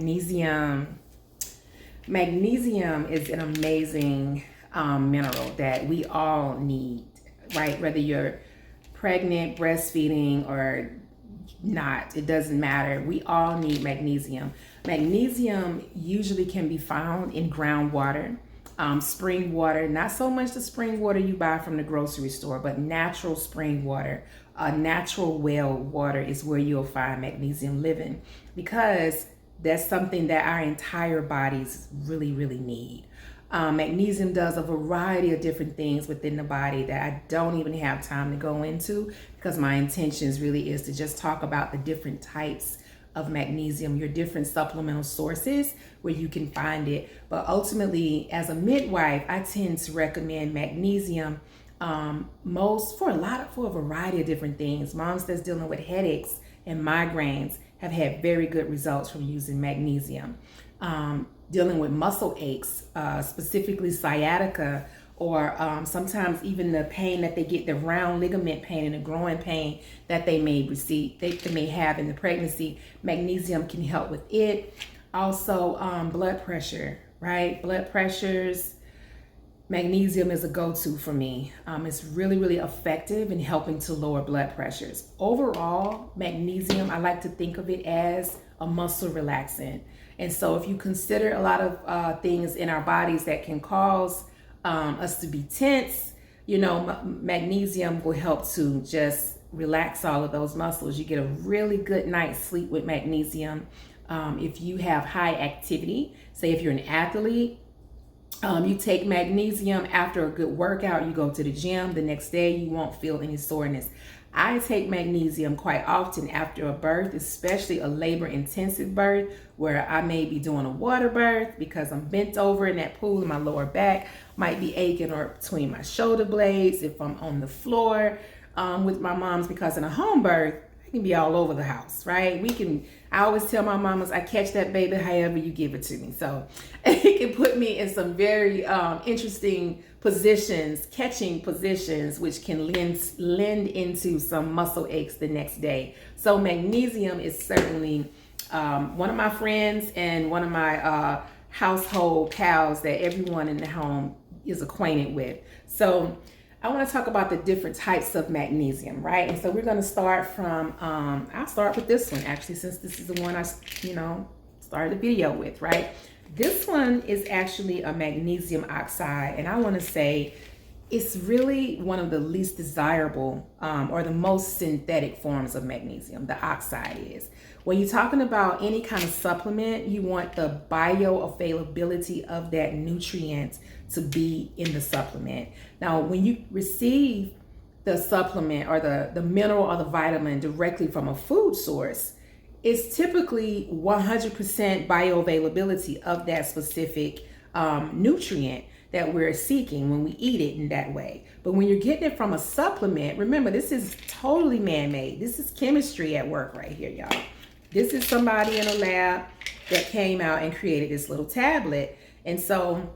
Magnesium. Magnesium is an amazing mineral that we all need, right? Whether you're pregnant, breastfeeding, or not, it doesn't matter. We all need magnesium. Magnesium usually can be found in groundwater, spring water, not so much the spring water you buy from the grocery store, but natural spring water. Natural well water is where you'll find magnesium living, because that's something that our entire bodies really, really need. Magnesium does a variety of different things within the body that I don't even have time to go into, because my intentions really is to just talk about the different types of magnesium, your different supplemental sources where you can find it. But ultimately, as a midwife, I tend to recommend magnesium most for a variety of different things. Moms that's dealing with headaches and migraines have had very good results from using magnesium. Dealing with muscle aches, specifically sciatica, or sometimes even the pain that they get, the round ligament pain and the growing pain that they may receive, they may have in the pregnancy. Magnesium can help with it. Also, blood pressure, right? Blood pressures. Magnesium is a go-to for me. It's really, really effective in helping to lower blood pressures. Overall, magnesium, I like to think of it as a muscle relaxant. And so if you consider a lot of things in our bodies that can cause us to be tense, magnesium will help to just relax all of those muscles. You get a really good night's sleep with magnesium. If you have high activity, say if you're an athlete, you take magnesium after a good workout, you go to the gym, the next day you won't feel any soreness. I take magnesium quite often after a birth, especially a labor-intensive birth where I may be doing a water birth because I'm bent over in that pool and my lower back might be aching, or between my shoulder blades if I'm on the floor with my moms, because in a home birth, I can be all over the house, right? I always tell my mamas, I catch that baby however you give it to me. So it can put me in some very interesting positions, catching positions, which can lend into some muscle aches the next day. So magnesium is certainly one of my friends and one of my household pals that everyone in the home is acquainted with. So I want to talk about the different types of magnesium, right? And so we're going to start from, I'll start with this one actually, since this is the one I, started the video with, right? This one is actually a magnesium oxide, and I want to say it's really one of the least desirable or the most synthetic forms of magnesium, the oxide is. When you're talking about any kind of supplement, you want the bioavailability of that nutrient to be in the supplement. Now, when you receive the supplement or the mineral or the vitamin directly from a food source, it's typically 100% bioavailability of that specific nutrient that we're seeking when we eat it in that way. But when you're getting it from a supplement, remember, this is totally man-made. This is chemistry at work right here, y'all. This is somebody in a lab that came out and created this little tablet. And so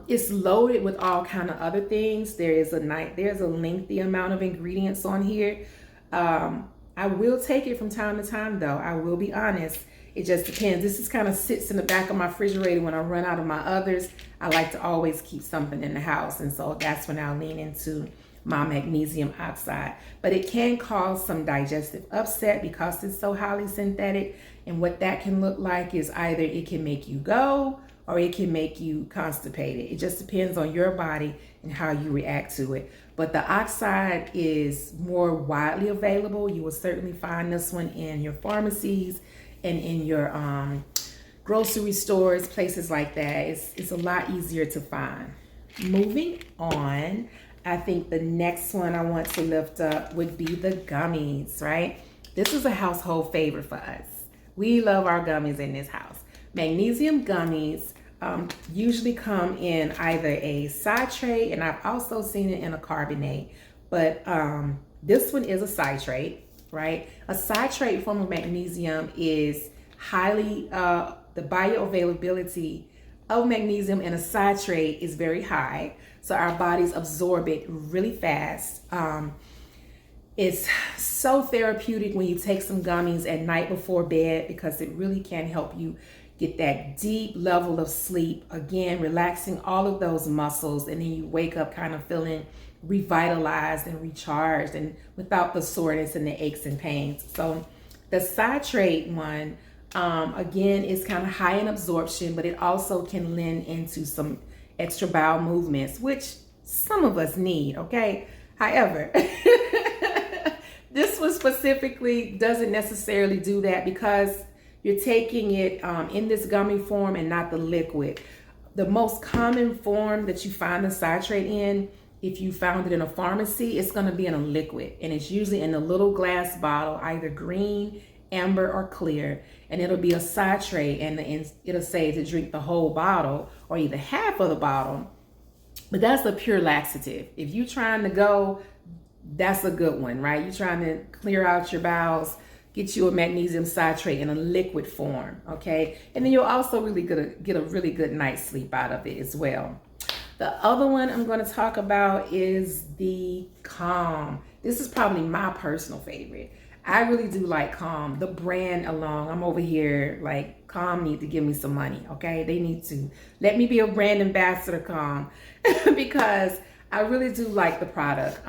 it's loaded with all kind of other things. There's a lengthy amount of ingredients on here. I will take it from time to time though. I will be honest. It just depends. This is kind of sits in the back of my refrigerator when I run out of my others. I like to always keep something in the house. And so that's when I'll lean into my magnesium oxide. But it can cause some digestive upset because it's so highly synthetic. And what that can look like is either it can make you go or it can make you constipated. It just depends on your body and how you react to it. But the oxide is more widely available. You will certainly find this one in your pharmacies and in your grocery stores, places like that. It's a lot easier to find. Moving on, I think the next one I want to lift up would be the gummies, right? This is a household favorite for us. We love our gummies in this house. Magnesium gummies usually come in either a citrate, and I've also seen it in a carbonate, but this one is a citrate, right? A citrate form of magnesium is highly, the bioavailability of magnesium in a citrate is very high, so our bodies absorb it really fast. It's so therapeutic when you take some gummies at night before bed, because it really can help you get that deep level of sleep. Again, relaxing all of those muscles, and then you wake up kind of feeling revitalized and recharged and without the soreness and the aches and pains. So the citrate one, again, is kind of high in absorption, but it also can lend into some extra bowel movements, which some of us need, okay? However, this one specifically doesn't necessarily do that because you're taking it in this gummy form and not the liquid. The most common form that you find the citrate in, if you found it in a pharmacy, it's going to be in a liquid, and it's usually in a little glass bottle, either green, amber, or clear, and it'll be a citrate, and it'll say to drink the whole bottle or either half of the bottle. But that's a pure laxative. If you're trying to go, that's a good one, right? You're trying to clear out your bowels, get you a magnesium citrate in a liquid form, okay? And then you'll also really get a really good night's sleep out of it as well. The other one I'm going to talk about is the Calm. This is probably my personal favorite. I really do like Calm. The brand alone, I'm over here like, Calm need to give me some money, okay? They need to let me be a brand ambassador, Calm, because I really do like the product.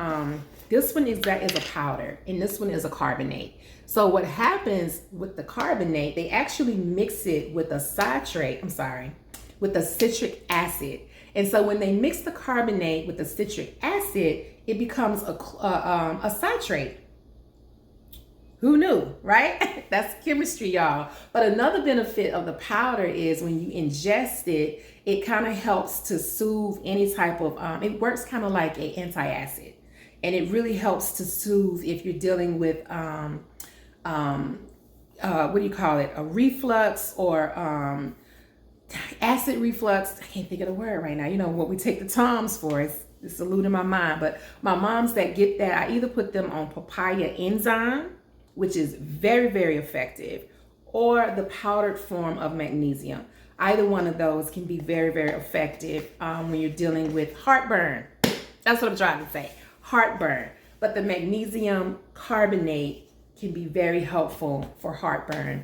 This one is a powder, and this one is a carbonate. So what happens with the carbonate, they actually mix it with a with a citric acid. And so when they mix the carbonate with the citric acid, it becomes a citrate. Who knew, right? That's chemistry, y'all. But another benefit of the powder is when you ingest it, it kind of helps to soothe any type of, it works kind of like an antacid. And it really helps to soothe if you're dealing with, what do you call it? A reflux or acid reflux. I can't think of the word right now. You know what we take the Toms for. It's eluding my mind. But my moms that get that, I either put them on papaya enzyme, which is very, very effective, or the powdered form of magnesium. Either one of those can be very, very effective when you're dealing with heartburn. That's what I'm trying to say, heartburn. But the magnesium carbonate can be very helpful for heartburn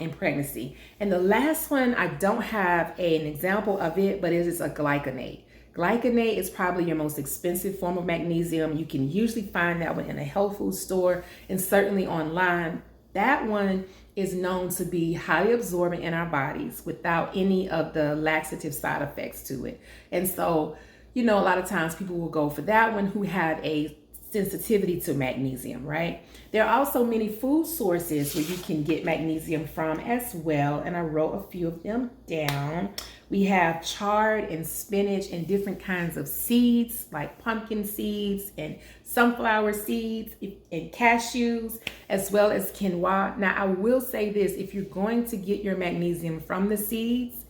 in pregnancy. And the last one, I don't have an example of it, but it is a glycinate. Glycinate is probably your most expensive form of magnesium. You can usually find that one in a health food store and certainly online. That one is known to be highly absorbent in our bodies without any of the laxative side effects to it. And so, you know, a lot of times people will go for that one who have a sensitivity to magnesium, right? There are also many food sources where you can get magnesium from as well, and I wrote a few of them down. We have chard and spinach and different kinds of seeds like pumpkin seeds and sunflower seeds and cashews, as well as quinoa. Now, I will say this, if you're going to get your magnesium from the seeds,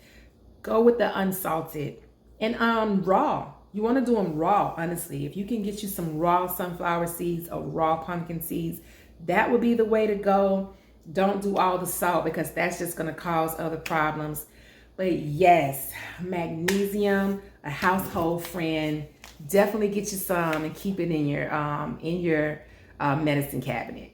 go with the unsalted and raw. You want to do them raw, honestly. If you can get you some raw sunflower seeds or raw pumpkin seeds, that would be the way to go. Don't do all the salt because that's just going to cause other problems. But yes, magnesium, a household friend. Definitely get you some and keep it in your medicine cabinet.